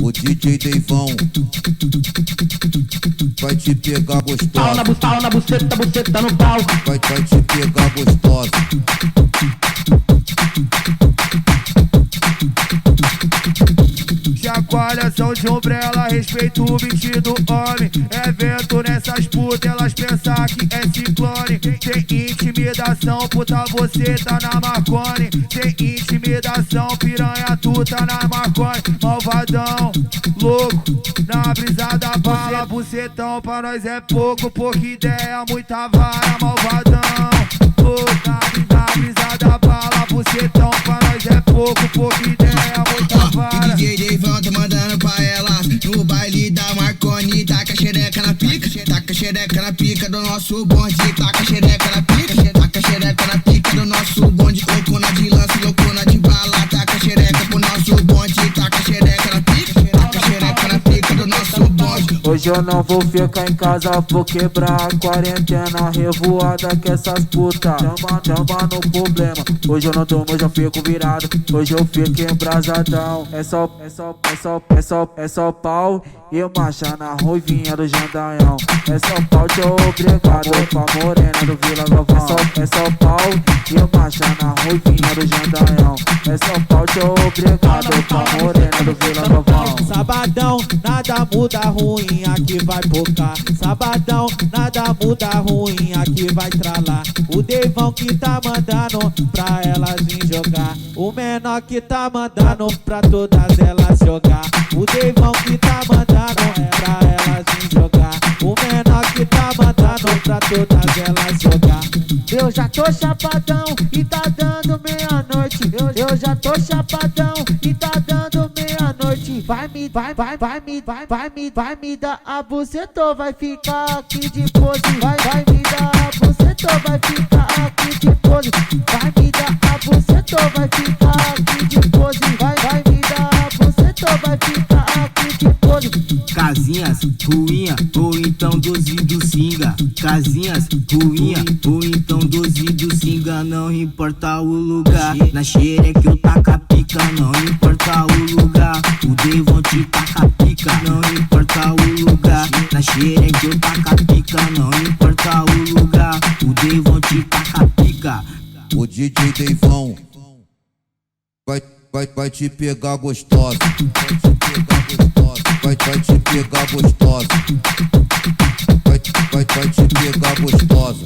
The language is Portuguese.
O DJ Deivão vai te pegar gostosa. Pau na buceta, buceta no pau. Vai te pegar gostosa. Chacoalha som de umbrella, respeito o beat do homem. É vento nessas putas, elas pensam que é ciclone. Tem intimidação, puta, você tá na Marconi. Tem intimidação, piranha, tu tá na Marconi. Malvadão, louco, na brisa da bala. Bucetão pra nós é pouco, pouca ideia, muita vara. Malvadão, louco, na brisa da bala. Bucetão pra nós é pouco, pouca ideia, muita vara. DJ Deivão tá mandando pra ela no baile da Marconi. Taca a xereca na pica, taca a xereca na pica do nosso bonde. Taca a xereca na pica, taca a xereca na pica do nosso bonde. Loucona de lance, loucona de bala. Taca a xereca pro nosso bonde. Taca a xereca na pica, taca a xereca na pica do nosso bonde. Hoje eu não vou ficar em casa, vou quebrar a quarentena. Revoada que essas putas chama no problema. Hoje eu não tomo, hoje eu fico virado. Hoje eu fico embrasadão. É só pau e marcha na ruivinha do Jandaião. É só pau, teu obrigado pra morena do Vila Galvão. É só pau e marcha na ruivinha do Jandaião. É só pau, teu obrigado pra morena do Vila Galvão. Sabadão, nada muda ruim, aqui vai focar. Sabadão, nada muda ruim, aqui vai tralar. O Deivão que tá mandando pra elas vir jogar. O menor que tá mandando pra todas elas jogar. O Deivão que tá mandando pra elas vir jogar. O menor que tá mandando pra todas elas jogar. Eu já tô chapadão e tá dando meia-noite. Eu já tô chapadão e tá dando meia-noite. Vai me dar a buceta, vai ficar aqui de pose. Vai me dar a buceta, vai ficar aqui de pose. Vai me dar a buceta, vai ficar aqui de pose. Vai me dar a buceta, vai ficar aqui de pose. Casinhas, ruinha, ou então 12 do singa. Casinhas, ruinha, ou então 12 do singa. Não importa o lugar, na xereca eu taca pica. Não importa o lugar, o Deivão te taca pica. Não importa o lugar, na xereca eu taca pica. Não importa o lugar, o Deivão te taca pica. O DJ Deivão vai te pegar gostosa. Vai te pegar gostosa. Vai te pegar gostosa.